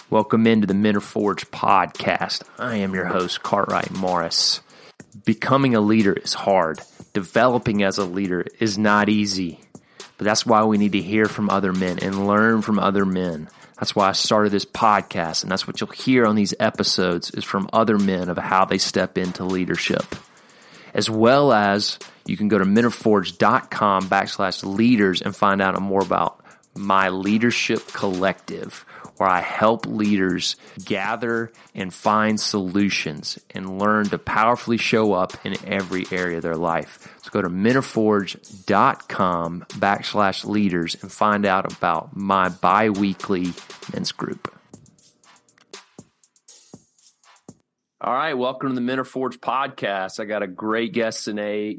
Welcome into the Men Are Forged podcast. I am your host, Cartwright Morris. Becoming a leader is hard. Developing as a leader is not easy. But that's why we need to hear from other men and learn from other men. That's why I started this podcast, and that's what you'll hear on these episodes is from other men of how they step into leadership. As well as you can go to menarforged.com/leaders and find out more about my leadership collective, where I help leaders gather and find solutions and learn to powerfully show up in every area of their life. So go to menarforged.com/leaders and find out about my bi-weekly men's group. All right, welcome to the Men Are Forged podcast. I got a great guest today,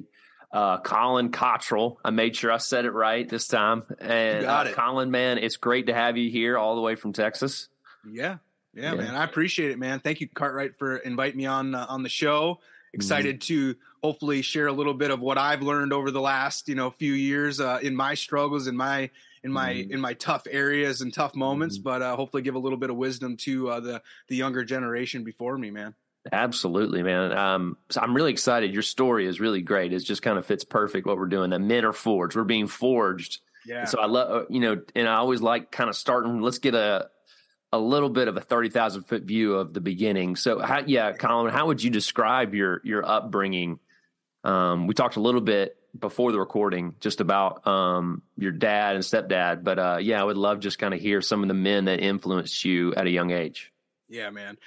Collin Cottrell. I made sure I said it right this time. And Collin, man, it's great to have you here all the way from Texas. Yeah, man. I appreciate it, man. Thank you, Cartwright, for inviting me on the show. Excited to hopefully share a little bit of what I've learned over the last, few years in my struggles, in my tough areas and tough moments, but hopefully give a little bit of wisdom to the younger generation before me, man. Absolutely, man. So I'm really excited. Your story is really great. It just kind of fits perfect what we're doing. The men are forged. We're being forged. Yeah. And so I love, and I always like kind of starting. Let's get a little bit of a 30,000-foot view of the beginning. So, Collin, how would you describe your upbringing? We talked a little bit before the recording just about your dad and stepdad, but I would love just kind of hear some of the men that influenced you at a young age. Yeah, man.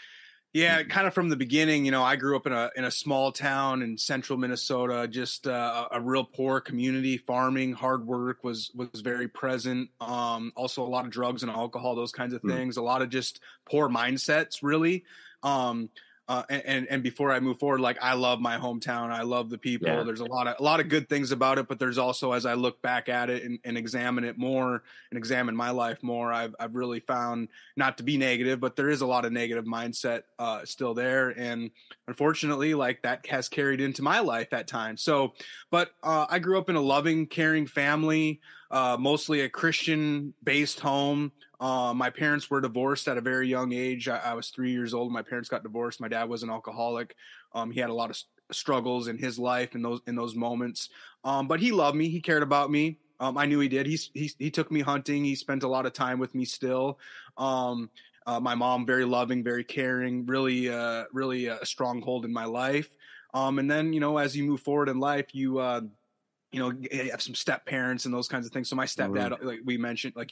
Yeah, kind of from the beginning, I grew up in a small town in central Minnesota, just a real poor community. Farming, hard work was very present. Also a lot of drugs and alcohol, those kinds of things. A lot of just poor mindsets, really. And before I move forward, like, I love my hometown. I love the people. Yeah. There's a lot of good things about it, but there's also, as I look back at it and examine it more and examine my life more, I've really found, not to be negative, but there is a lot of negative mindset still there. And unfortunately, like, that has carried into my life at times. So, but I grew up in a loving, caring family, mostly a Christian-based home. My parents were divorced at a very young age. I was 3 years old. My parents got divorced. My dad was an alcoholic. He had a lot of struggles in his life in those moments. But he loved me. He cared about me. I knew he did. He took me hunting. He spent a lot of time with me still. My mom, very loving, very caring, really a stronghold in my life. And then, as you move forward in life, you have some step parents and those kinds of things. So my stepdad, like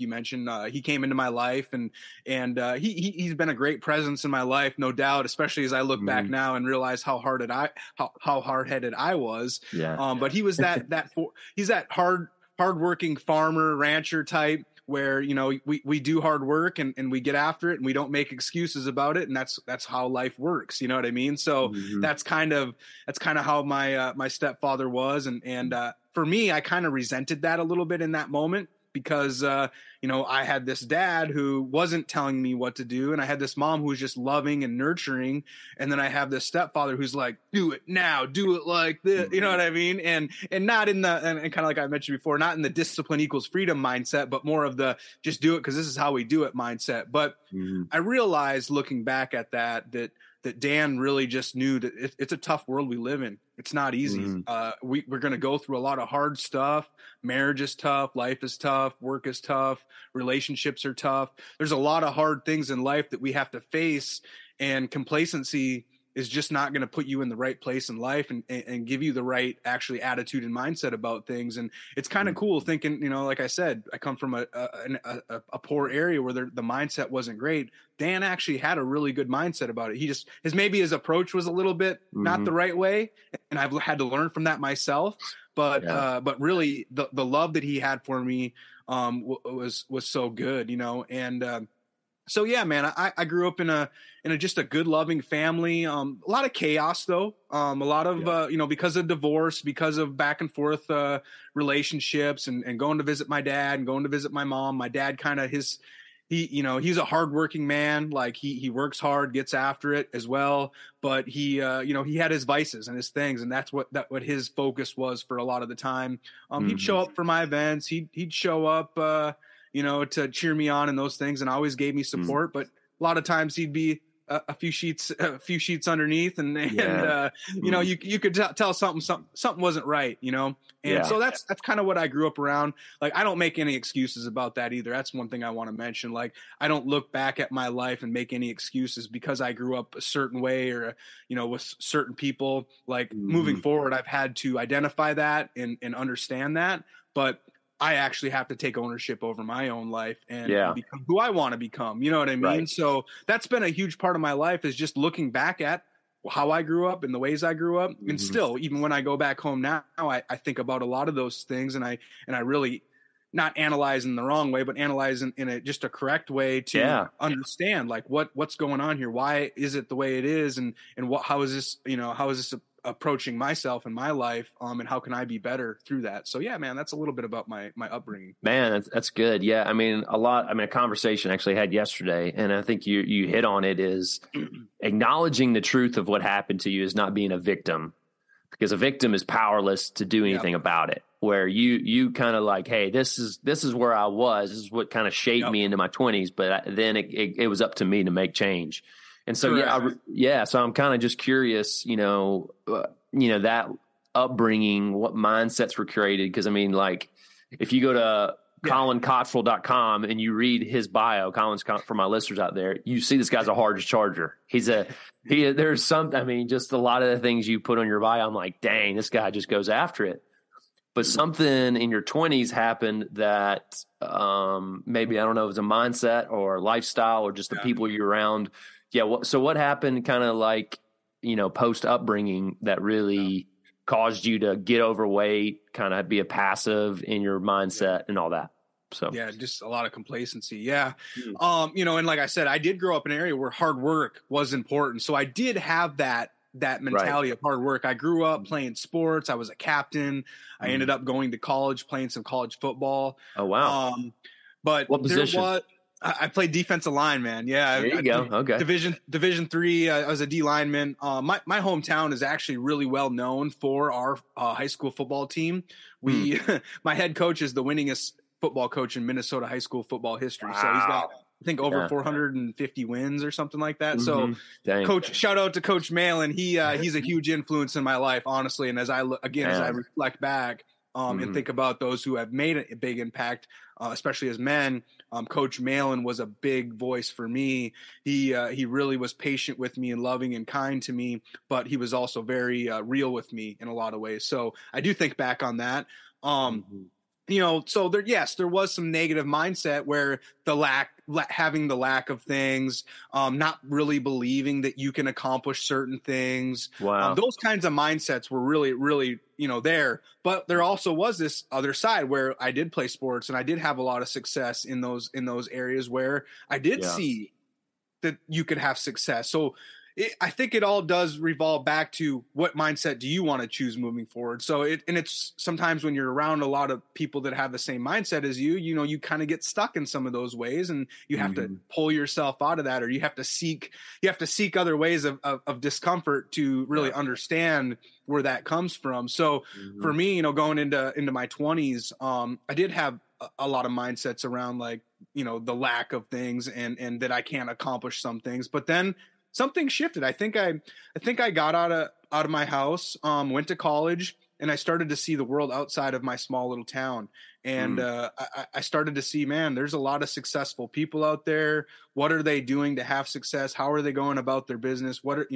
you mentioned, he came into my life and he's been a great presence in my life, no doubt, especially as I look back now and realize how hard-headed I was. Yeah. But he was he's that hard-working farmer, rancher type where, we do hard work and we get after it and we don't make excuses about it. And that's how life works. You know what I mean? So that's kind of how my stepfather was. And for me, I kind of resented that a little bit in that moment because, I had this dad who wasn't telling me what to do. And I had this mom who was just loving and nurturing. And then I have this stepfather who's like, do it now, do it like this. You know what I mean? And not in and kind of like I mentioned before, not in the discipline equals freedom mindset, but more of the just do it because this is how we do it mindset. But I realized looking back at that Dan really just knew that it's a tough world we live in. It's not easy. We're going to go through a lot of hard stuff. Marriage is tough. Life is tough. Work is tough. Relationships are tough. There's a lot of hard things in life that we have to face, and complacency is just not going to put you in the right place in life and give you the right actually attitude and mindset about things. And it's kind of cool thinking, like I said, I come from a poor area where the mindset wasn't great. Dan actually had a really good mindset about it. His approach was a little bit not the right way. And I've had to learn from that myself, but really the love that he had for me was so good, and so yeah, man, I grew up in a just a good, loving family. A lot of chaos though. A lot of because of divorce, because of back and forth relationships, and going to visit my dad and going to visit my mom. My dad kind of he's a hardworking man. Like he works hard, gets after it as well. But he had his vices and his things, and that's what his focus was for a lot of the time. He'd show up for my events. He'd show up. To cheer me on and those things, and always gave me support. But a lot of times he'd be a few sheets underneath, and you know, you could tell something wasn't right, you know. And so that's kind of what I grew up around. Like, I don't make any excuses about that either. That's one thing I want to mention. Like, I don't look back at my life and make any excuses because I grew up a certain way or, you know, with certain people. Like, moving forward, I've had to identify that and understand that. But I actually have to take ownership over my own life and become who I want to become. You know what I mean? Right. So that's been a huge part of my life, is just looking back at how I grew up and the ways I grew up. And still, even when I go back home now, I think about a lot of those things, and I really, not analyze in the wrong way, but analyze in just a correct way to understand, like, what's going on here. Why is it the way it is? And how is this, you know, how is this approaching myself and my life, and how can I be better through that? So yeah, man, that's a little bit about my upbringing. Man, that's good. Yeah, I mean, a conversation I actually had yesterday, and I think you hit on it, is acknowledging the truth of what happened to you is not being a victim, because a victim is powerless to do anything about it. Where you kind of like, hey, this is where I was. This is what kind of shaped me into my 20s, but then it was up to me to make change. And so, so I'm kind of just curious, you know, that upbringing, what mindsets were created. Because I mean, like, if you go to CollinCottrell.com and you read his bio, for my listeners out there, you see this guy's a hard charger. There's some, I mean, just a lot of the things you put on your bio, I'm like, dang, this guy just goes after it. But something in your 20s happened that maybe, I don't know, it was a mindset or lifestyle or just the people you're around. Yeah. So what happened kind of like, you know, post upbringing that really caused you to get overweight, kind of be a passive in your mindset and all that? So just a lot of complacency. Yeah. You know, and like I said, I did grow up in an area where hard work was important. So I did have that mentality of hard work. I grew up playing sports. I was a captain. I ended up going to college, playing some college football. Oh, wow. But what position? I played defensive line, man. Yeah. There you go. Okay. Division III. I was a D lineman. My hometown is actually really well known for our high school football team. My head coach is the winningest football coach in Minnesota high school football history. Wow. So he's got, I think, over 450 wins or something like that. So Coach, shout out to Coach Malin. He's a huge influence in my life, honestly. And as I reflect back and think about those who have made a big impact, especially as men, Coach Malin was a big voice for me. He really was patient with me and loving and kind to me, but he was also very real with me in a lot of ways. So I do think back on that. You know, so there was some negative mindset where having the lack of things, not really believing that you can accomplish certain things. Wow. Those kinds of mindsets were really, really, you know, there. But there also was this other side where I did play sports and I did have a lot of success in those areas where I did see that you could have success. So I think it all does revolve back to what mindset do you want to choose moving forward. So it's sometimes when you're around a lot of people that have the same mindset as you know, you kind of get stuck in some of those ways, and you have to pull yourself out of that, or you have to seek other ways of discomfort to really understand where that comes from. So for me, you know, going into my 20s, I did have a lot of mindsets around, like, you know, the lack of things and that I can't accomplish some things, but then something shifted. I think I got out of my house, went to college, and I started to see the world outside of my small little town. And I started to see, man, there's a lot of successful people out there. What are they doing to have success? How are they going about their business? What are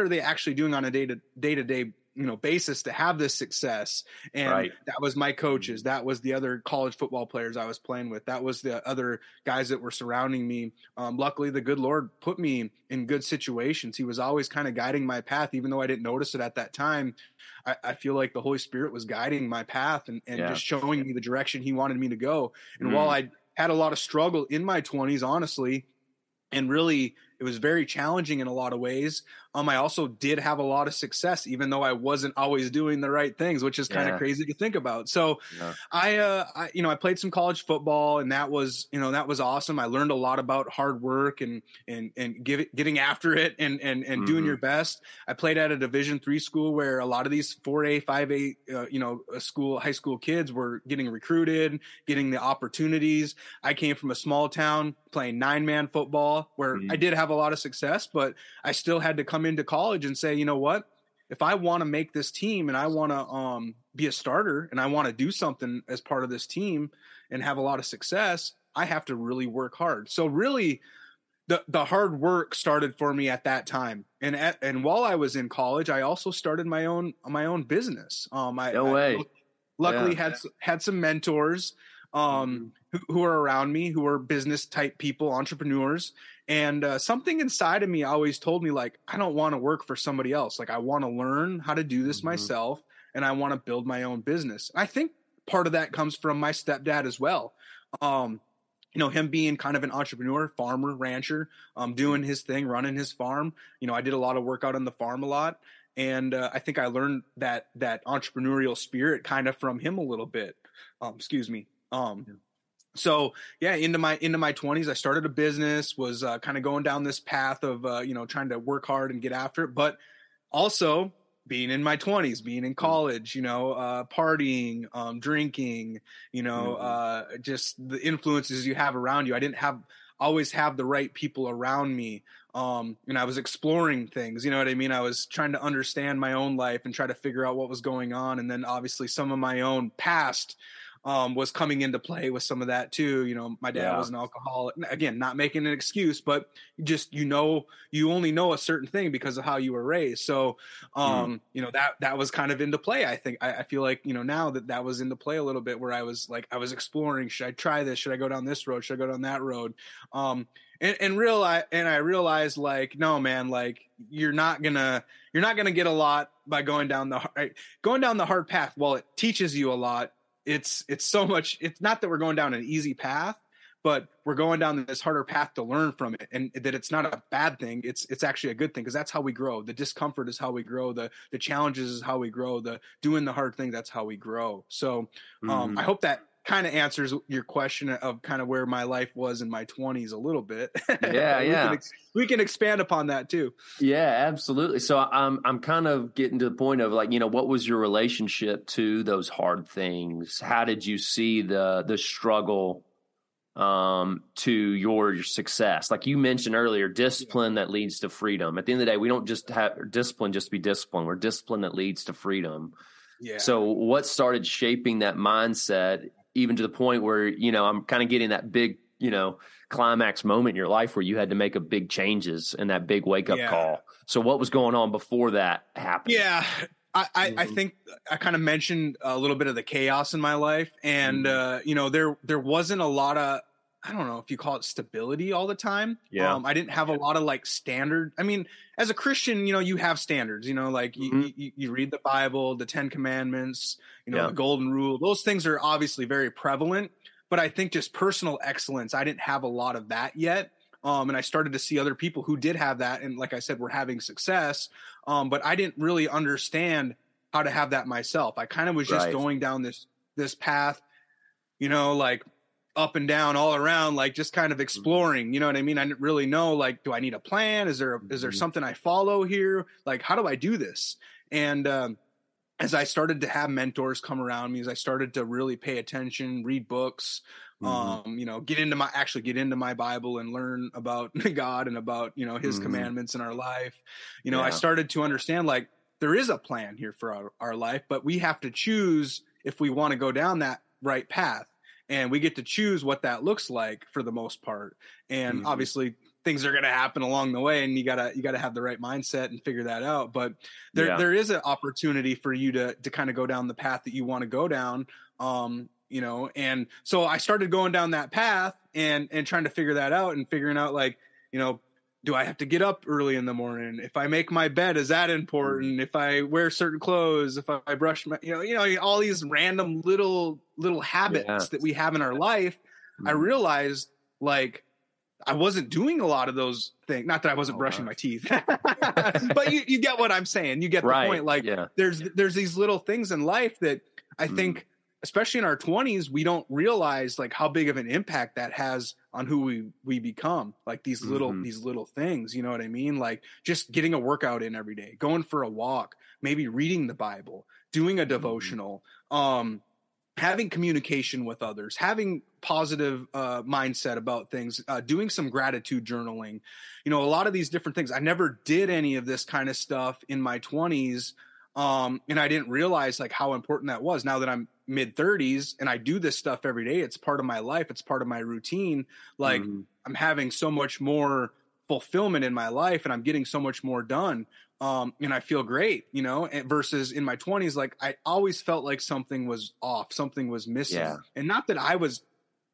they actually doing on a day-to-day, you know, basis to have this success? And that was my coaches. That was the other college football players I was playing with. That was the other guys that were surrounding me. Luckily, the good Lord put me in good situations. He was always kind of guiding my path, even though I didn't notice it at that time. I feel like the Holy Spirit was guiding my path and just showing me the direction he wanted me to go. And while I had a lot of struggle in my 20s, honestly, and really It was very challenging in a lot of ways. I also did have a lot of success, even though I wasn't always doing the right things, which is kind of crazy to think about. So I played some college football, and that was awesome. I learned a lot about hard work and getting after it and doing your best. I played at a Division III school where a lot of these 4A, 5A, high school kids were getting recruited, getting the opportunities. I came from a small town playing 9-man football where I did have a lot of success, but I still had to come into college and say, you know what, if I want to make this team and I want to be a starter and I want to do something as part of this team and have a lot of success, I have to really work hard. So really the hard work started for me at that time. And while I was in college, I also started my own business. Luckily had some mentors who are around me, who are business type people, entrepreneurs. And something inside of me always told me, like, I don't want to work for somebody else. Like, I want to learn how to do this myself, and I want to build my own business. I think part of that comes from my stepdad as well. Him being kind of an entrepreneur, farmer, rancher, doing his thing, running his farm. I did a lot of work out on the farm a lot. And I think I learned that entrepreneurial spirit kind of from him a little bit. So into my 20s, I started a business, was kind of going down this path of, trying to work hard and get after it, but also being in my 20s, being in college, partying, drinking, just the influences you have around you. I didn't always have the right people around me. And I was exploring things, you know what I mean? I was trying to understand my own life and try to figure out what was going on. And then obviously some of my own past was coming into play with some of that too. My dad was an alcoholic. Again, not making an excuse, but just, you only know a certain thing because of how you were raised. So, that was kind of into play. I think I feel like, now that was into play a little bit, where I was exploring, should I try this? Should I go down this road? Should I go down that road? I realized, like, no, man, like, you're not gonna get a lot by going down the hard path. While it teaches you a lot, it's so much. It's not that we're going down an easy path, but we're going down this harder path to learn from it, and that it's not a bad thing. It's actually a good thing, because that's how we grow. The discomfort is how we grow. The challenges is how we grow. The doing the hard thing, that's how we grow. So I hope that kind of answers your question of kind of where my life was in my 20s a little bit. We can expand upon that too. Yeah, absolutely. So I'm kind of getting to the point of, like, what was your relationship to those hard things? How did you see the struggle to your success? Like you mentioned earlier, discipline that leads to freedom. At the end of the day, we don't just have discipline just to be disciplined. We're discipline that leads to freedom. Yeah. So what started shaping that mindset, even to the point where, I'm kind of getting that big, climax moment in your life where you had to make a big changes and that big wake up call. So what was going on before that happened? Yeah. I think I kind of mentioned a little bit of the chaos in my life, and there wasn't a lot of, I don't know if you call it stability all the time. Yeah. I didn't have a lot of like standard. I mean, as a Christian, you have standards, like you read the Bible, the 10 Commandments, the golden rule. Those things are obviously very prevalent, but I think just personal excellence, I didn't have a lot of that yet. And I started to see other people who did have that. And like I said, were having success. But I didn't really understand how to have that myself. I kind of was just going down this path, like up and down all around, like just kind of exploring, you know what I mean? I didn't really know, like, do I need a plan? Is there something I follow here? Like, how do I do this? And, as I started to have mentors come around me, as I started to really pay attention, read books, get into my Bible and learn about God and about, his commandments in our life. I started to understand, like, there is a plan here for our life, but we have to choose if we want to go down that right path. And we get to choose what that looks like for the most part. And obviously things are going to happen along the way, and you gotta have the right mindset and figure that out. But there is an opportunity for you to kind of go down the path that you want to go down. And so I started going down that path and trying to figure that out, and figuring out, like, do I have to get up early in the morning? If I make my bed, is that important? If I wear certain clothes, if I brush my, all these random little habits that we have in our life, I realized, like, I wasn't doing a lot of those things. Not that I wasn't brushing my teeth, but you get what I'm saying. You get the point. Like there's these little things in life that I think, especially in our 20s, we don't realize like how big of an impact that has on who we become. Like these little things, you know what I mean? Like just getting a workout in every day, going for a walk, maybe reading the Bible, doing a devotional, having communication with others, having positive mindset about things, doing some gratitude journaling, you know, a lot of these different things. I never did any of this kind of stuff in my 20s. And I didn't realize like how important that was. Now that I'm mid 30s and I do this stuff every day, it's part of my life. It's part of my routine. Like I'm having so much more fulfillment in my life and I'm getting so much more done. And I feel great, you know, versus in my 20s, like I always felt like something was off, something was missing. Yeah. And not that I was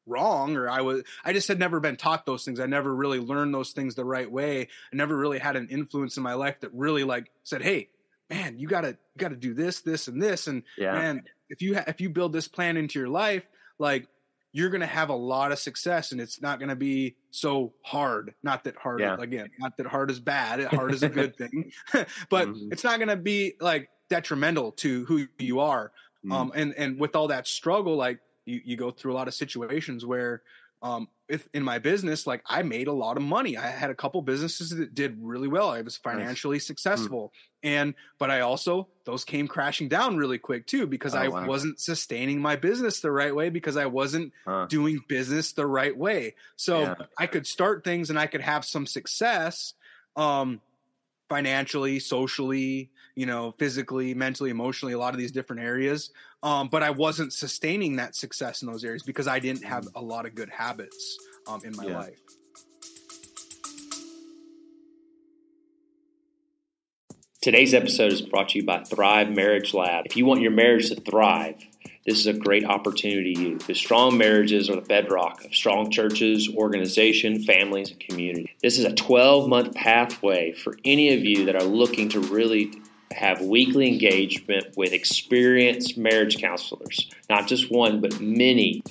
wrong or I just had never been taught those things. I never really learned those things the right way. I never really had an influence in my life that really like said, hey, man, you gotta do this, and this. And man, if you build this plan into your life, like you're going to have a lot of success and it's not going to be so hard. Not that hard, again, not that hard is bad. Hard is a good thing, but it's not going to be like detrimental to who you are. And with all that struggle, like you go through a lot of situations where, if in my business, like I made a lot of money. I had a couple businesses that did really well. I was financially successful. But I also, those came crashing down really quick too, because I wasn't sustaining my business the right way because I wasn't doing business the right way. So I could start things and I could have some success, financially, socially, you know, physically, mentally, emotionally, a lot of these different areas. But I wasn't sustaining that success in those areas because I didn't have a lot of good habits in my life. Today's episode is brought to you by Thrive Marriage Lab. If you want your marriage to thrive, this is a great opportunity to you, because strong marriages are the bedrock of strong churches, organization, families, and community. This is a 12-month pathway for any of you that are looking to really have weekly engagement with experienced marriage counselors, not just one, but many.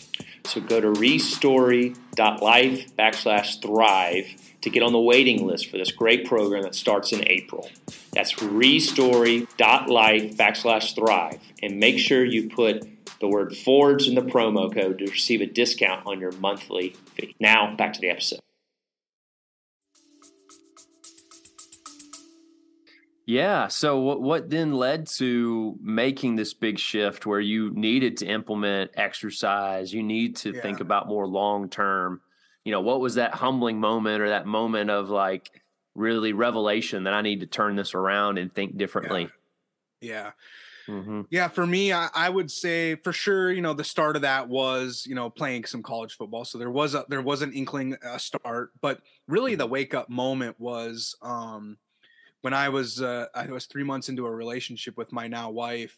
So go to restory.life/thrive to get on the waiting list for this great program that starts in April. That's restory.life/thrive. And make sure you put the word Forge in the promo code to receive a discount on your monthly fee. Now, back to the episode. Yeah. So what then led to making this big shift where you needed to implement exercise? You need to think about more long-term. You know, what was that humbling moment or that moment of like really revelation that I need to turn this around and think differently? Yeah. Yeah. For me, I would say for sure, you know, the start of that was, you know, playing some college football. So there was an inkling start, but really the wake up moment was, when I was 3 months into a relationship with my now wife.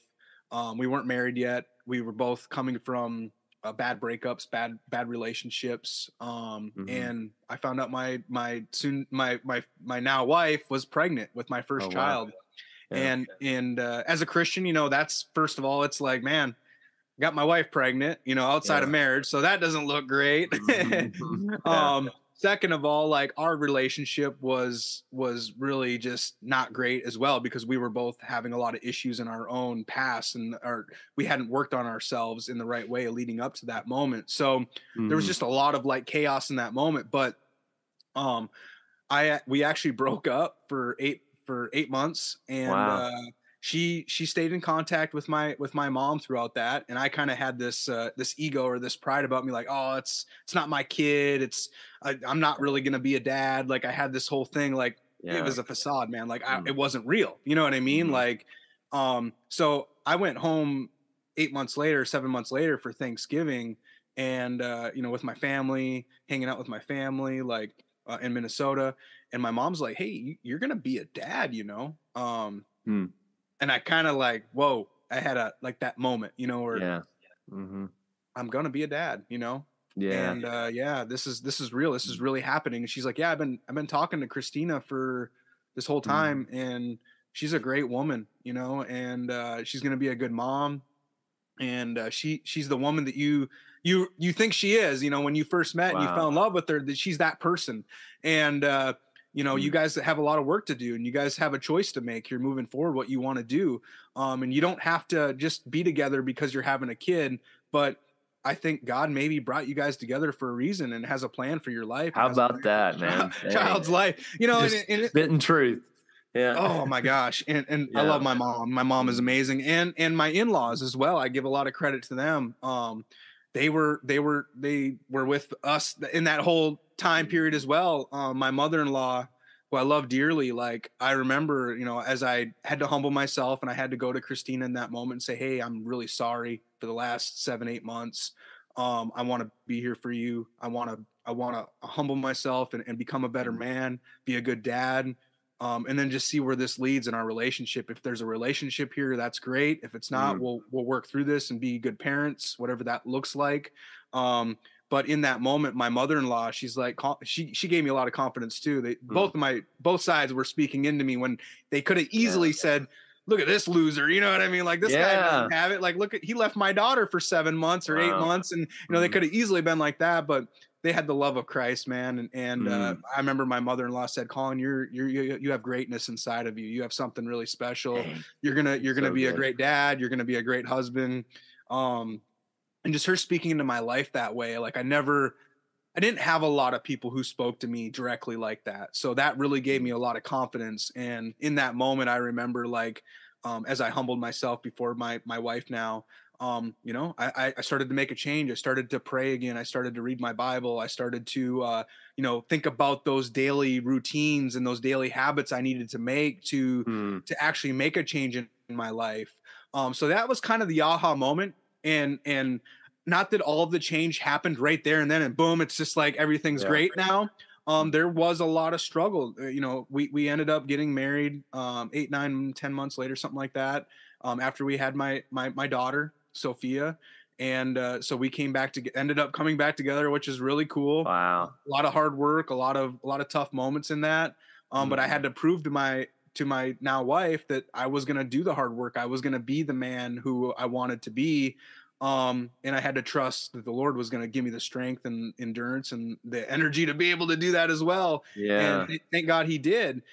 We weren't married yet. We were both coming from bad breakups, bad relationships. And I found out my now wife was pregnant with my first child. Yeah. And as a Christian, you know, that's, first of all, it's like, man, got my wife pregnant, you know, outside of marriage. So that doesn't look great. Second of all, like our relationship was really just not great as well, because we were both having a lot of issues in our own past, and we hadn't worked on ourselves in the right way leading up to that moment. So there was just a lot of like chaos in that moment. But we actually broke up for eight months, and she stayed in contact with my mom throughout that. And I kind of had this ego or this pride about me, like, oh, it's not my kid. I'm not really going to be a dad. Like I had this whole thing, like it was a facade, man. Like it wasn't real. You know what I mean? Like, so I went home 7 months later for Thanksgiving, and, you know, with my family, hanging out with my family, like, in Minnesota. And my mom's like, hey, you're going to be a dad, you know? And I kind of like, whoa, I had that moment, you know, where I'm going to be a dad, you know? Yeah. And, this is real. This is really happening. And she's like, yeah, I've been talking to Christina for this whole time, and she's a great woman, you know, and, she's going to be a good mom. And, she's the woman that you you think she is, when you first met and you fell Wow. in love with her, that she's that person. And, you guys have a lot of work to do, and you guys have a choice to make. You're moving forward what you want to do. And you don't have to just be together because you're having a kid, but I think God maybe brought you guys together for a reason and has a plan for your life. How about that, man? Child's life, Just spitting truth. Yeah. Oh my gosh. And I Yeah. love my mom. My mom is amazing. And my in-laws as well. I give a lot of credit to them. They were with us in that whole time period as well. My mother-in-law, who I love dearly, like I remember, as I had to humble myself and I had to go to Christina in that moment and say, hey, I'm really sorry for the last 7-8 months. I want to be here for you. I want to humble myself and become a better man, be a good dad. And then just see where this leads in our relationship. If there's a relationship here, that's great. If it's not, we'll work through this and be good parents, whatever that looks like. But in that moment, my mother-in-law, she's like, she gave me a lot of confidence too. Both sides were speaking into me when they could have easily said, look at this loser. You know what I mean? Like this guy doesn't have it. Like, he left my daughter for 7 months or 8 months. And, they could have easily been like that, but they had the love of Christ, man. And I remember my mother-in-law said, Collin, you have greatness inside of you. You have something really special. Dang. You're going to be a great dad. You're going to be a great husband. And just her speaking into my life that way. Like I didn't have a lot of people who spoke to me directly like that. So that really gave me a lot of confidence. And in that moment, I remember as I humbled myself before my wife now, I started to make a change. I started to pray again. I started to read my Bible. I started to, think about those daily routines and those daily habits I needed to make to actually make a change in my life. So that was kind of the aha moment. And not that all of the change happened right there and then, and boom, it's just like everything's great now. There was a lot of struggle. We ended up getting married 8, 9, 10 months later, something like that. After we had my daughter, Sophia. And so we ended up coming back together, which is really cool. Wow. A lot of hard work, a lot of tough moments in that. But I had to prove to my now wife that I was going to do the hard work. I was going to be the man who I wanted to be. And I had to trust that the Lord was going to give me the strength and endurance and the energy to be able to do that as well. Yeah. And thank God he did.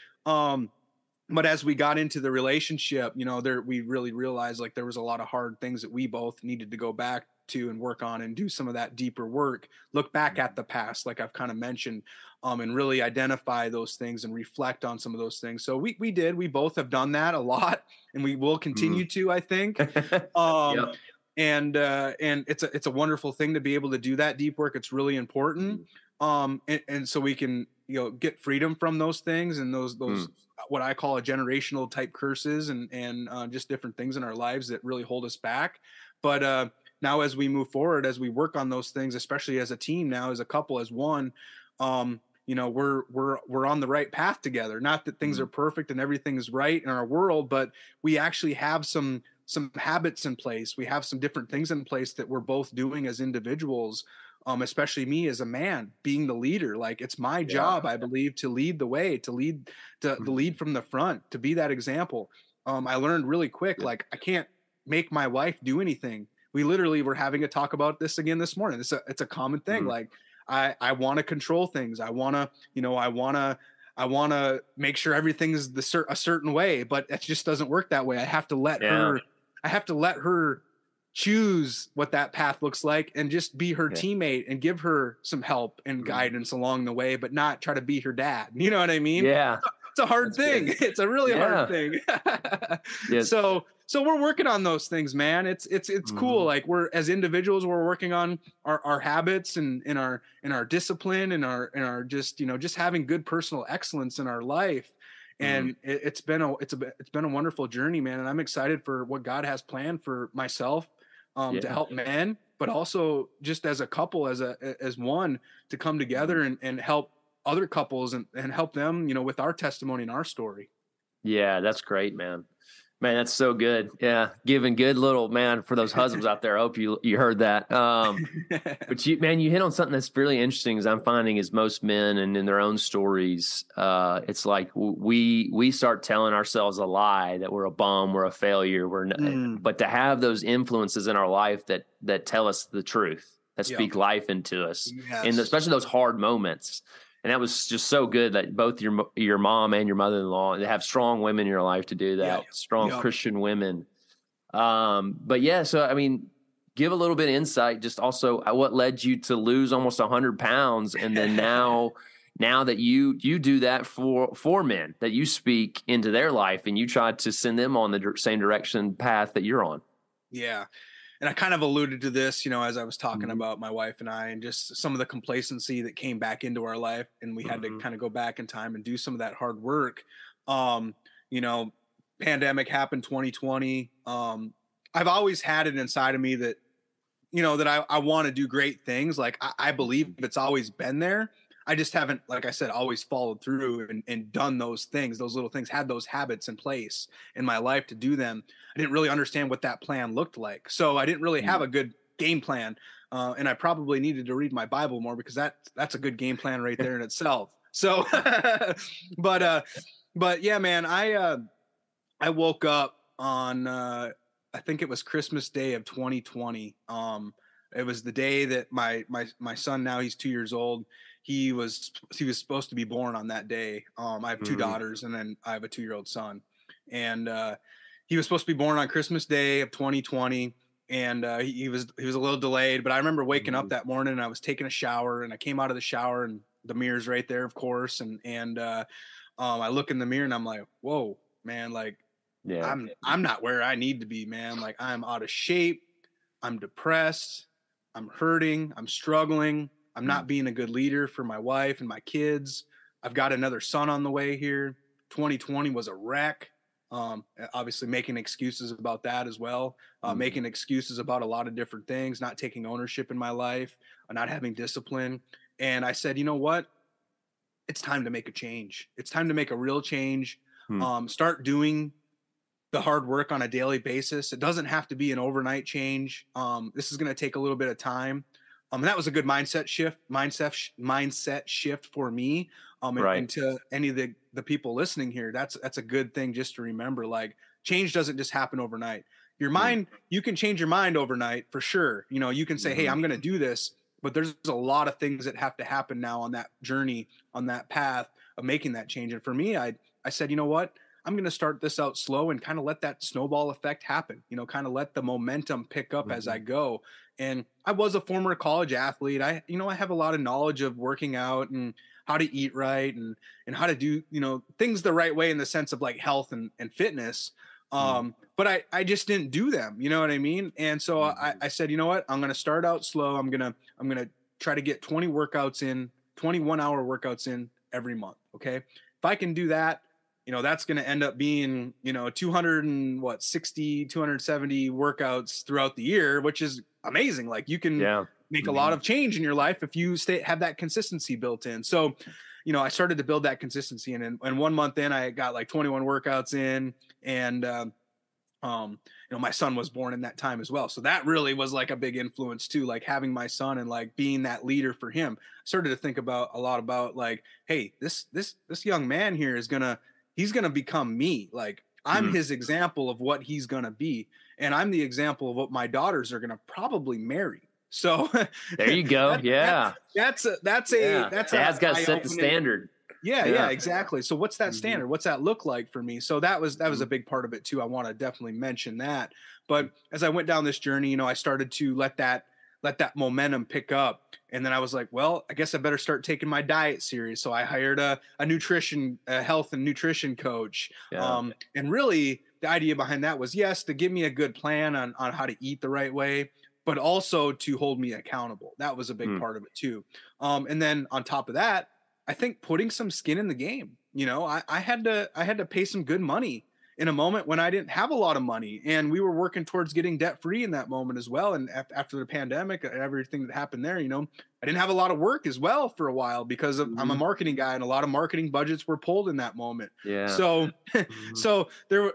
But as we got into the relationship, we really realized like there was a lot of hard things that we both needed to go back to and work on and do some of that deeper work, look back at the past, like I've kind of mentioned, and really identify those things and reflect on some of those things. So we both have done that a lot, and we will continue to, I think. Yep. And it's a wonderful thing to be able to do that deep work. It's really important. And so we can, get freedom from those things and those what I call a generational type curses and just different things in our lives that really hold us back. But now as we move forward, as we work on those things, especially as a team now, as a couple, as one, we're on the right path together. Not that things are perfect and everything is right in our world, but we actually have some habits in place. We have some different things in place that we're both doing as individuals. Especially me as a man being the leader. Like it's my job, I believe, to lead the way, to lead from the front, to be that example. I learned really quick, like I can't make my wife do anything. We literally were having a talk about this again this morning. It's a common thing. Like I want to control things. I want to make sure everything's a certain way, but it just doesn't work that way. I have to let her choose what that path looks like and just be her teammate and give her some help and guidance along the way, but not try to be her dad. You know what I mean? Yeah. It's a hard thing. Good. It's a really hard thing. Yes. So we're working on those things, man. It's cool. Like we're, as individuals, we're working on our habits and in our discipline and our just, just having good personal excellence in our life. And it's been a wonderful journey, man. And I'm excited for what God has planned for myself, to help men, but also just as a couple, as one, to come together and help other couples and help them, with our testimony and our story. Yeah, that's great, man. Man, that's so good. Yeah. Giving good little, man, for those husbands out there. I hope you heard that. But you hit on something that's really interesting, as I'm finding, is most men and in their own stories, it's like we start telling ourselves a lie that we're a bum, we're a failure, but to have those influences in our life that tell us the truth. that speak life into us, Yes. and especially those hard moments. And that was just so good that both your mom and your mother-in-law, they have strong women in your life to do that, strong Christian women. But yeah, so I mean, give a little bit of insight, just also what led you to lose almost 100 pounds, and then now that you do that for men, that you speak into their life and you try to send them on the same direction path that you're on. Yeah. And I kind of alluded to this, as I was talking about my wife and I, and just some of the complacency that came back into our life, and we had to kind of go back in time and do some of that hard work. Pandemic happened 2020. I've always had it inside of me that, that I want to do great things. Like I believe it's always been there. I just haven't, like I said, always followed through and done those things, those little things, had those habits in place in my life to do them. I didn't really understand what that plan looked like. So I didn't really have a good game plan. And I probably needed to read my Bible more, because that's a good game plan right there in itself. So, but yeah, man, I woke up on, I think it was Christmas Day of 2020. It was the day that my son, now he's 2 years old. He was supposed to be born on that day. I have two daughters, and then I have a 2-year-old son, and he was supposed to be born on Christmas Day of 2020. And he was a little delayed, but I remember waking up that morning, and I was taking a shower, and I came out of the shower, and the mirror's right there, of course. And I look in the mirror, and I'm like, whoa, man, like, I'm not where I need to be, man. Like, I'm out of shape. I'm depressed. I'm hurting. I'm struggling. I'm not being a good leader for my wife and my kids. I've got another son on the way here. 2020 was a wreck. Obviously making excuses about that as well. Making excuses about a lot of different things, not taking ownership in my life, not having discipline. And I said, you know what? It's time to make a change. It's time to make a real change. Start doing the hard work on a daily basis. It doesn't have to be an overnight change. This is going to take a little bit of time. And that was a good mindset shift for me. And to any of the people listening here, that's a good thing just to remember. Like, change doesn't just happen overnight. Your mind, you can change your mind overnight for sure. You can say, hey, I'm going to do this, but there's a lot of things that have to happen now on that journey, on that path of making that change. And for me, I said, you know what? I'm going to start this out slow and kind of let that snowball effect happen, kind of let the momentum pick up as I go. And I was a former college athlete. I have a lot of knowledge of working out and how to eat right and how to do, things the right way in the sense of like health and fitness. But I just didn't do them, you know what I mean? And so I said, you know what, I'm going to start out slow. I'm going to try to get 21 hour workouts in every month. Okay. If I can do that, that's going to end up being, 270 workouts throughout the year, which is amazing. Like, you can make a lot of change in your life if you have that consistency built in. So, I started to build that consistency, and 1 month in, I got like 21 workouts in, and, my son was born in that time as well. So that really was like a big influence too, like having my son and like being that leader for him. I started to think a lot about like, hey, this young man here he's going to become me. Like, I'm his example of what he's going to be. And I'm the example of what my daughters are going to probably marry. So there you go. That's got to set the standard. Yeah, exactly. So what's that standard? What's that look like for me? So that was a big part of it too. I want to definitely mention that. But as I went down this journey, I started to let that momentum pick up. And then I was like, well, I guess I better start taking my diet serious. So I hired a health and nutrition coach. And really the idea behind that was, yes, to give me a good plan on how to eat the right way, but also to hold me accountable. That was a big part of it too. And then on top of that, I think putting some skin in the game. I had to pay some good money in a moment when I didn't have a lot of money, and we were working towards getting debt free in that moment as well. And after the pandemic and everything that happened there, I didn't have a lot of work as well for a while because I'm a marketing guy, and a lot of marketing budgets were pulled in that moment. Yeah. So,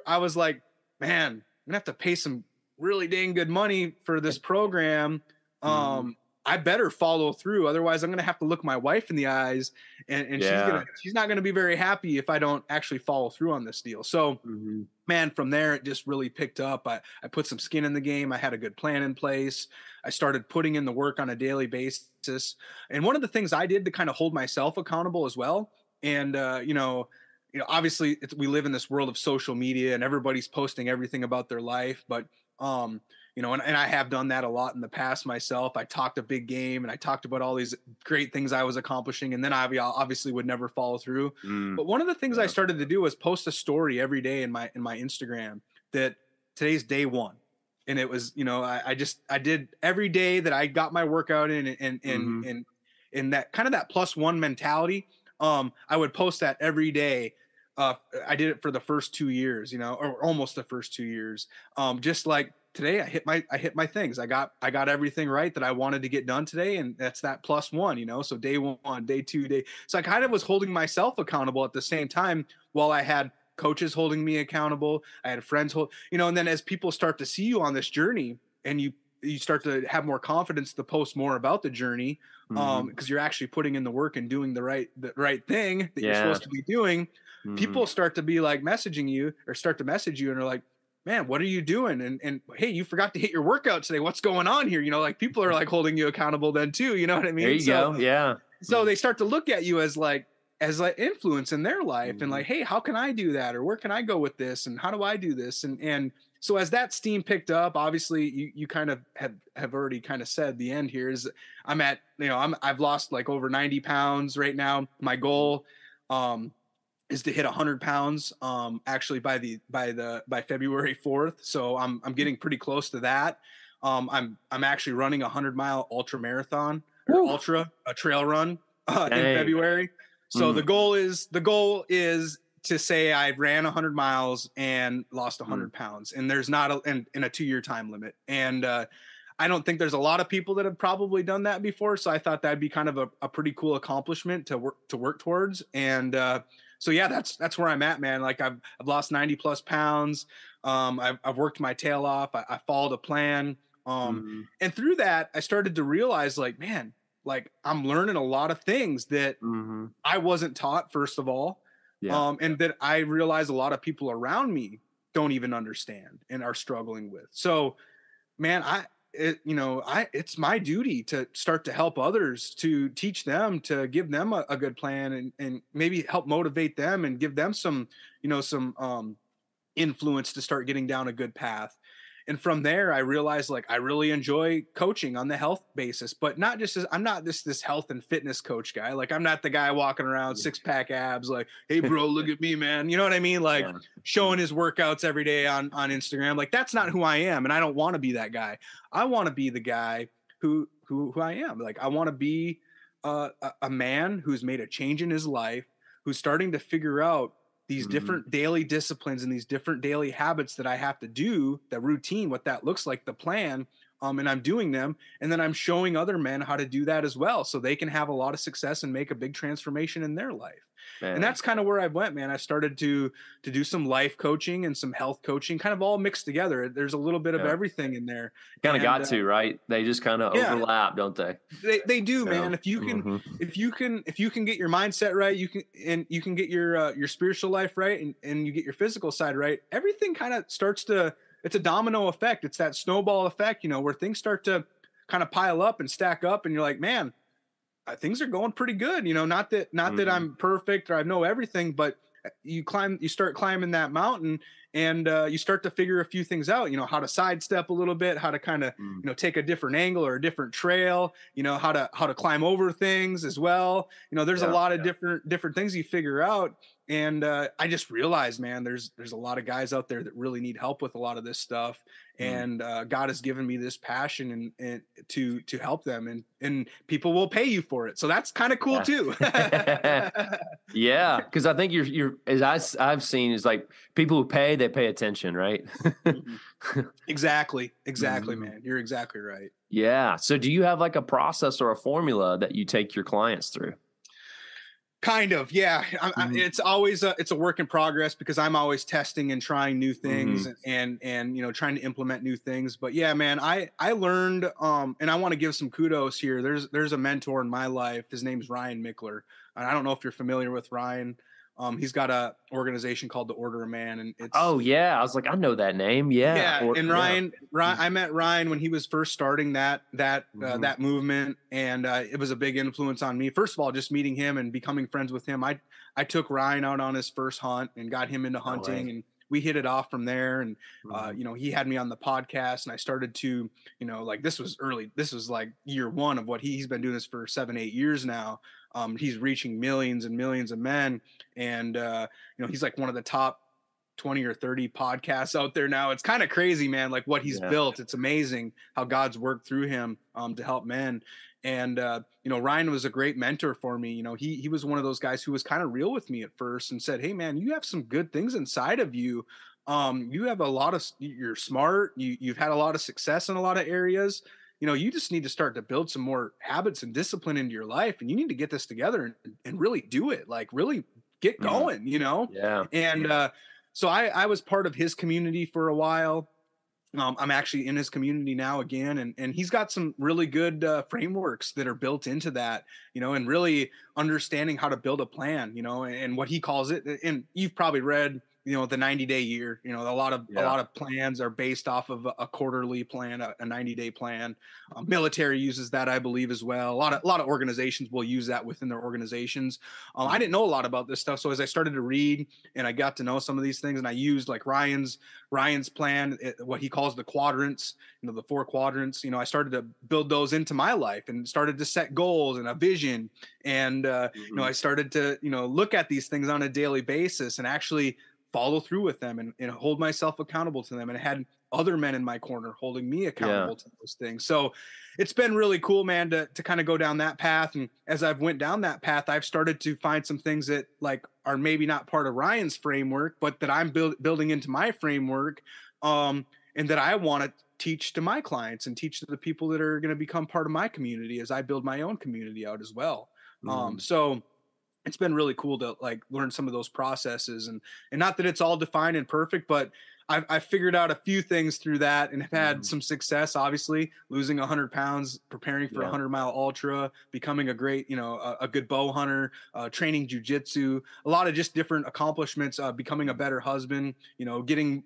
I was like, man, I'm gonna have to pay some really dang good money for this program. I better follow through. Otherwise I'm going to have to look my wife in the eyes, and she's not going to be very happy if I don't actually follow through on this deal. So man, from there, it just really picked up. I put some skin in the game. I had a good plan in place. I started putting in the work on a daily basis. And one of the things I did to kind of hold myself accountable as well. And, obviously we live in this world of social media and everybody's posting everything about their life, but, and I have done that a lot in the past myself. I talked a big game and I talked about all these great things I was accomplishing, and then I obviously would never follow through. But one of the things I started to do was post a story every day in my Instagram that today's day one. And it was, I did every day that I got my workout in, and that kind of that +1 mentality. I would post that every day. I did it for the first 2 years, or almost the first 2 years. Just like today, I hit my things. I got everything right that I wanted to get done today. And that's that +1, so day one, day two, so I kind of was holding myself accountable at the same time, while I had coaches holding me accountable. I had friends and then as people start to see you on this journey, and you start to have more confidence to post more about the journey, because you're actually putting in the work and doing the right thing that you're supposed to be doing. People start to be like messaging you, or start to message you, and are like, man, what are you doing? And hey, you forgot to hit your workout today. What's going on here? Like people are like holding you accountable then too. You know what I mean? There you go. Yeah. So they start to look at you as like influence in their life, and like, hey, how can I do that? Or where can I go with this? And how do I do this? And so as that steam picked up, obviously you kind of have already kind of said the end here is I'm at, I've lost like over 90 pounds right now. My goal, is to hit 100 pounds, actually by February 4th. So I'm getting pretty close to that. I'm actually running a 100-mile ultra marathon, or a trail run, in February. So the goal is to say I ran 100 miles and lost 100 pounds, and there's not in a 2-year time limit. And, I don't think there's a lot of people that have probably done that before. So I thought that'd be kind of a pretty cool accomplishment to work towards. And, so yeah, that's where I'm at, man. Like I've lost 90 plus pounds. I've worked my tail off. I followed a plan. And through that, I started to realize like, man, like I'm learning a lot of things that I wasn't taught, first of all. And that I realize a lot of people around me don't even understand and are struggling with. So, man, it's my duty to start to help others, to teach them, to give them a good plan, and maybe help motivate them and give them some influence to start getting down a good path. And from there, I realized like I really enjoy coaching on the health basis, but not just I'm not this health and fitness coach guy. Like I'm not the guy walking around 6-pack abs like, hey bro, look at me, man. You know what I mean? Like showing his workouts every day on Instagram. Like that's not who I am. And I don't want to be that guy. I want to be the guy who I am. Like I want to be a man who's made a change in his life, who's starting to figure out these different daily disciplines and these different daily habits that I have to do, the routine, what that looks like, the plan, and I'm doing them. And then I'm showing other men how to do that as well, so they can have a lot of success and make a big transformation in their life. Man. And that's kind of where I went, man. I started to do some life coaching and some health coaching, kind of all mixed together. There's a little bit of everything in there. Kind of got to, right? They just kind of overlap, don't they? They do, man. If you can, if you can get your mindset right, you can get your spiritual life right, and you get your physical side right, everything kind of starts to, it's a domino effect. It's that snowball effect, where things start to kind of pile up and stack up, and you're like, man, things are going pretty good. Not that I'm perfect or I know everything, but you start climbing that mountain, and you start to figure a few things out, how to sidestep a little bit, how to kind of, take a different angle or a different trail, how to climb over things as well. There's a lot of different things you figure out. And I just realized, man, there's a lot of guys out there that really need help with a lot of this stuff. And God has given me this passion and to help them, and people will pay you for it. So that's kind of cool too. Yeah. Cause I think you're, as I've seen, is like people who pay, they pay attention, right? Exactly, man. You're exactly right. Yeah. So do you have like a process or a formula that you take your clients through? Kind of, yeah. It's always it's a work in progress because I'm always testing and trying new things and trying to implement new things. But yeah, man, I learned and I want to give some kudos here. There's a mentor in my life. His name's Ryan Mickler. And I don't know if you're familiar with Ryan. He's got a organization called the Order of Man, and it's I was like, I know that name. Yeah. And Ryan, I met Ryan when he was first starting that movement, and it was a big influence on me. First of all, just meeting him and becoming friends with him. I took Ryan out on his first hunt and got him into hunting, and we hit it off from there. And he had me on the podcast, and I started to, this was early. This was like year one of what he's been doing this for 7-8 years now. He's reaching millions and millions of men, and he's like one of the top 20 or 30 podcasts out there now. It's kind of crazy, man, like what he's built. It's amazing how God's worked through him to help men. And Ryan was a great mentor for me. He was one of those guys who was kind of real with me at first and said, hey man, you have some good things inside of you. You have you're smart, you've had a lot of success in a lot of areas. You just need to start to build some more habits and discipline into your life, and you need to get this together and really do it, like really get going, Yeah. And so I was part of his community for a while. I'm actually in his community now again, and he's got some really good frameworks that are built into that, and really understanding how to build a plan, and what he calls it. And you've probably read, the 90-day year. A lot of plans are based off of a quarterly plan, a 90-day plan. Military uses that, I believe, as well. A lot of organizations will use that within their organizations. I didn't know a lot about this stuff, so as I started to read and I got to know some of these things, and I used like Ryan's plan, what he calls the quadrants, the 4 quadrants. I started to build those into my life and started to set goals and a vision. And I started to look at these things on a daily basis and actually follow through with them and hold myself accountable to them. And I had other men in my corner holding me accountable to those things. So it's been really cool, man, to kind of go down that path. And as I've went down that path, I've started to find some things that like are maybe not part of Ryan's framework, but that I'm building into my framework. And that I want to teach to my clients and teach to the people that are going to become part of my community as I build my own community out as well. So it's been really cool to like learn some of those processes, and not that it's all defined and perfect, but I've figured out a few things through that and have had some success, obviously losing 100 pounds, preparing for a 100-mile ultra, becoming a great, a good bow hunter, training jujitsu, a lot of just different accomplishments, becoming a better husband, getting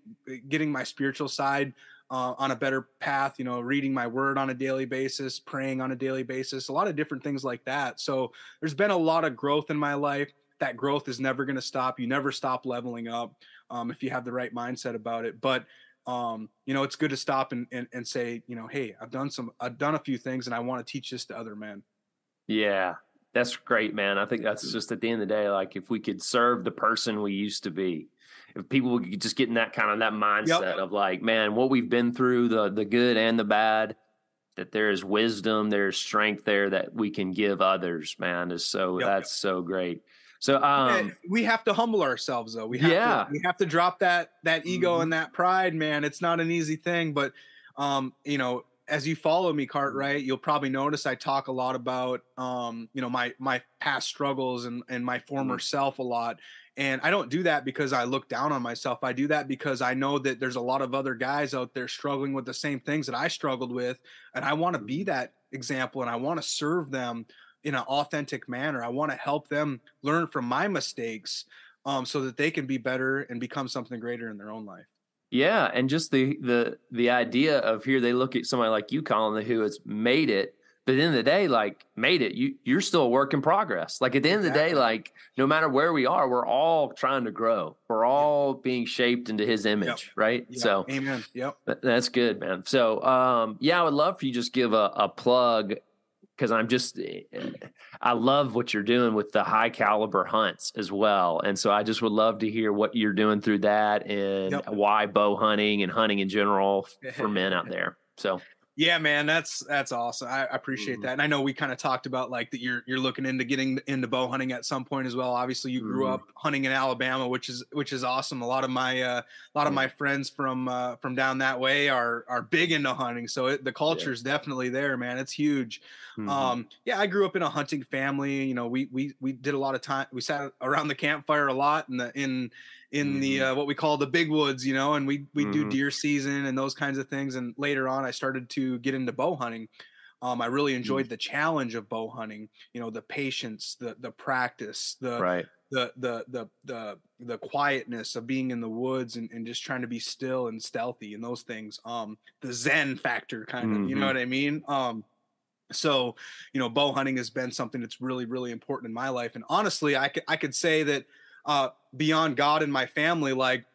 my spiritual side on a better path, reading my word on a daily basis, praying on a daily basis, a lot of different things like that. So there's been a lot of growth in my life. That growth is never going to stop. You never stop leveling up if you have the right mindset about it. But, it's good to stop and say, hey, I've done a few things and I want to teach this to other men. Yeah, that's great, man. I think that's just at the end of the day, like if we could serve the person we used to be, if people would just get in that kind of that mindset of like, man, what we've been through, the good and the bad, that there is wisdom, there's strength there that we can give others, man, that's so great. So we have to humble ourselves though. We have to drop that ego and that pride, man. It's not an easy thing, but as you follow me, Cartwright, you'll probably notice I talk a lot about my past struggles and my former self a lot. And I don't do that because I look down on myself. I do that because I know that there's a lot of other guys out there struggling with the same things that I struggled with. And I want to be that example, and I want to serve them in an authentic manner. I want to help them learn from my mistakes so that they can be better and become something greater in their own life. Yeah. And just the idea of here, they look at somebody like you, Collin, who has made it. But at the end of the day, like made it, you're still a work in progress. Like at the end of the day, like no matter where we are, we're all trying to grow. We're all being shaped into his image, right? Yep. So amen. Yep. That's good, man. So I would love for you to just give a plug, because I love what you're doing with the high caliber hunts as well. And so I just would love to hear what you're doing through that and why bow hunting and hunting in general for men out there. So. Yeah, man, that's awesome. I appreciate Mhm. that. And I know we kind of talked about like that you're looking into getting into bow hunting at some point as well. Obviously, you grew Mhm. up hunting in Alabama, which is awesome. A lot of my friends from down that way are big into hunting. So the Yeah. culture is definitely there, man. It's huge. Mhm. Yeah, I grew up in a hunting family. You know, we did a lot of time. We sat around the campfire a lot in the Mhm. what we call the big woods, you know, and we do Mhm. deer season and those kinds of things. And later on, I started to get into bow hunting. I really Mm. enjoyed the challenge of bow hunting. You know, the patience, the practice, Right. the quietness of being in the woods and just trying to be still and stealthy and those things. The Zen factor, kind of, you know Mhm. what I mean? So, bow hunting has been something that's really, really important in my life. And honestly, I could say that beyond God and my family, like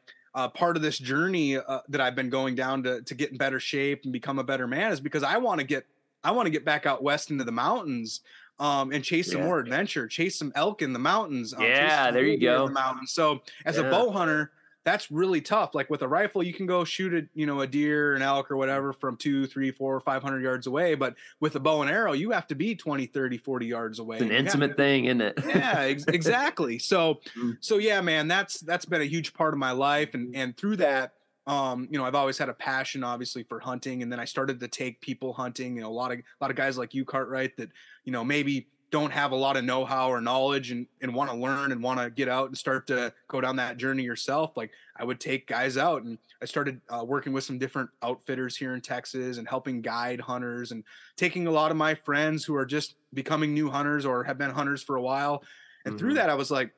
part of this journey that I've been going down to get in better shape and become a better man is because I want to get back out west into the mountains and chase some Yeah. more adventure, chase some elk in the mountains, chase Yeah, some there mule you deer in the go. mountains. So as a Yeah. bow hunter, that's really tough. Like with a rifle, you can go shoot a deer, an elk or whatever from 2, 3, 4, 500 yards away. But with a bow and arrow, you have to be 20, 30, 40 yards It's away. an And you have intimate thing, isn't it? yeah, exactly. So, Mm. so yeah, man, that's been a huge part of my life, and through that, I've always had a passion, obviously, for hunting, and then I started to take people hunting. A lot of guys like you, Cartwright, that maybe don't have a lot of know-how or knowledge and want to learn and want to get out and start to go down that journey yourself. Like I would take guys out, and I started working with some different outfitters here in Texas and helping guide hunters and taking a lot of my friends who are just becoming new hunters or have been hunters for a while. And through Mhm. that, I was like,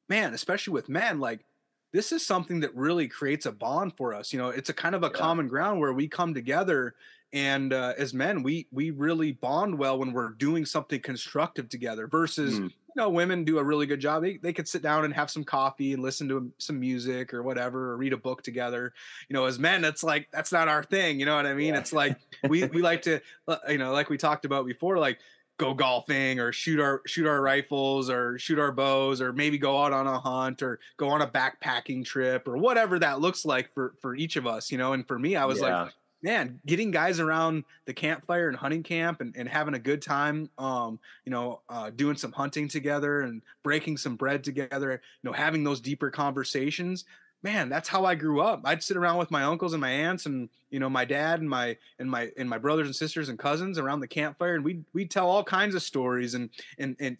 man, especially with men, like this is something that really creates a bond for us. It's a kind of a Yeah. common ground where we come together, and as men, we really bond well when we're doing something constructive together. Versus, Mm. women do a really good job. They could sit down and have some coffee and listen to some music or whatever, or read a book together. As men, it's like that's not our thing. You know what I mean? Yeah. It's like we like to, like we talked about before, like go golfing or shoot our rifles or shoot our bows or maybe go out on a hunt or go on a backpacking trip or whatever that looks like for each of us. And for me, I was like, Yeah. man, getting guys around the campfire and hunting camp and having a good time, doing some hunting together and breaking some bread together, having those deeper conversations. Man, that's how I grew up. I'd sit around with my uncles and my aunts and my dad and my brothers and sisters and cousins around the campfire, and we'd tell all kinds of stories and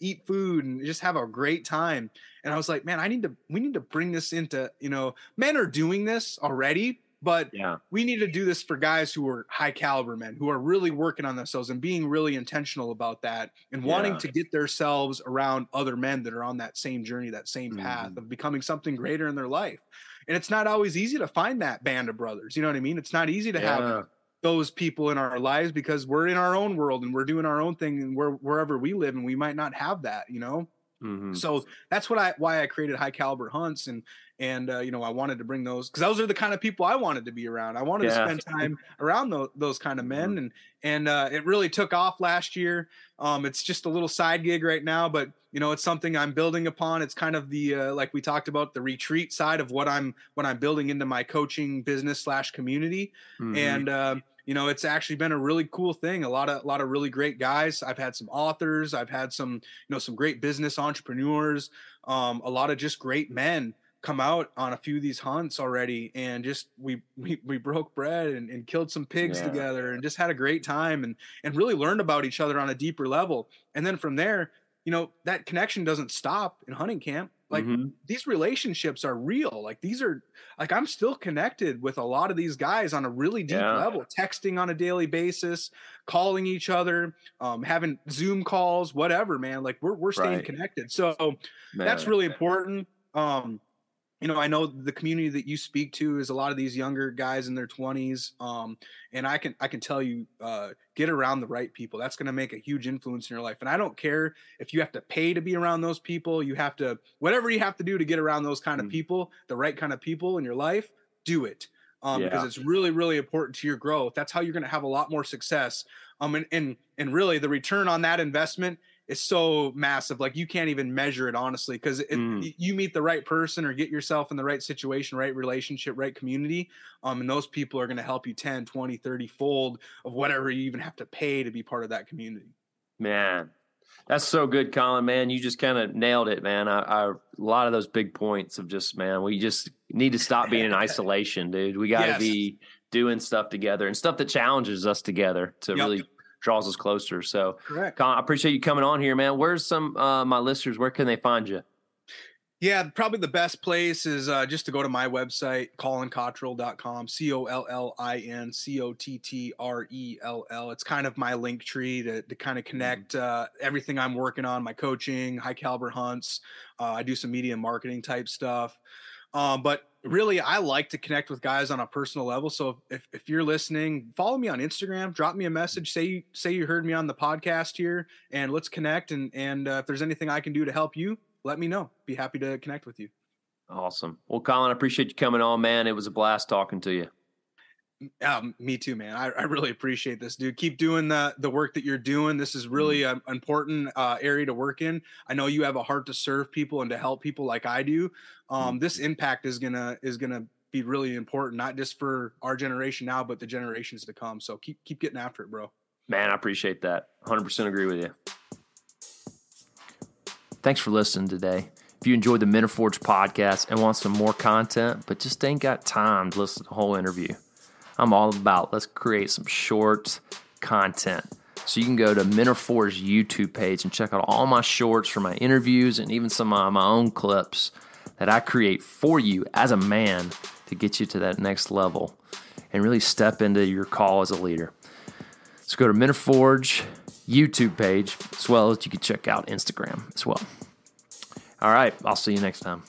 eat food and just have a great time. And I was like, man, we need to bring this into, men are doing this already, but Yeah. we need to do this for guys who are high caliber men who are really working on themselves and being really intentional about that and wanting Yeah. to get themselves around other men that are on that same journey, that same path Mhm. of becoming something greater in their life. And it's not always easy to find that band of brothers. You know what I mean? It's not easy to have Yeah. those people in our lives because we're in our own world and we're doing our own thing and wherever we live, and we might not have that. Mhm. So that's why I created High Caliber Hunts, and I wanted to bring those because those are the kind of people I wanted to be around. I wanted to Yeah. spend time around those kind of men, Mhm. and it really took off last year. It's just a little side gig right now, but it's something I'm building upon. It's kind of the like we talked about, the retreat side of what I'm building into my coaching business / community, Mhm. and it's actually been a really cool thing. A lot of really great guys. I've had some authors. I've had some great business entrepreneurs. A lot of just great men come out on a few of these hunts already, and just we broke bread and killed some pigs Yeah. together and just had a great time and really learned about each other on a deeper level. And then from there, that connection doesn't stop in hunting camp. Like Mhm. these relationships are real. Like these are like I'm still connected with a lot of these guys on a really deep Yeah. level, texting on a daily basis, calling each other, having Zoom calls, whatever, man. Like we're staying Right. connected. So that's Man. really important. I know the community that you speak to is a lot of these younger guys in their 20s. And I can tell you, get around the right people. That's going to make a huge influence in your life. And I don't care if you have to pay to be around those people. You have to, whatever you have to do to get around those kind of Mm. people, the right kind of people in your life, do it. Because Yeah. it's really, really important to your growth. That's how you're going to have a lot more success. And really the return on that investment is so massive. Like, you can't even measure it, honestly, because you meet the right person or get yourself in the right situation, right relationship, right community. And those people are going to help you 10, 20, 30 fold of whatever you even have to pay to be part of that community. Man, that's so good, Collin, man. You just kind of nailed it, man. A lot of those big points of just, man, we just need to stop being in isolation, dude. We got to be doing stuff together and stuff that challenges us together to really draws us closer. So, correct. Collin, I appreciate you coming on here, man. Where's some my listeners? Where can they find you? Yeah, probably the best place is just to go to my website, CollinCottrell.com, CollinCottrell. It's kind of my link tree to kind of connect everything I'm working on, my coaching, high caliber hunts. I do some media and marketing type stuff. But really, I like to connect with guys on a personal level. So if you're listening, follow me on Instagram, drop me a message, say you heard me on the podcast here, and let's connect. And if there's anything I can do to help you, let me know. Be happy to connect with you. Awesome. Well, Collin, I appreciate you coming on, man. It was a blast talking to you. Me too, man. I really appreciate this, dude. Keep doing the work that you're doing. This is really an important area to work in. I know you have a heart to serve people and to help people like I do. This impact is gonna be really important, not just for our generation now, but the generations to come. So keep getting after it, bro. Man, I appreciate that. 100% agree with you. Thanks for listening today. If you enjoyed the Men Are Forged podcast and want some more content, but just ain't got time to listen to the whole interview, I'm all about let's create some short content. So you can go to Men Are Forged YouTube page and check out all my shorts from my interviews and even some of my own clips that I create for you as a man to get you to that next level and really step into your call as a leader. So go to Men Are Forged YouTube page, as well as you can check out Instagram as well. All right, I'll see you next time.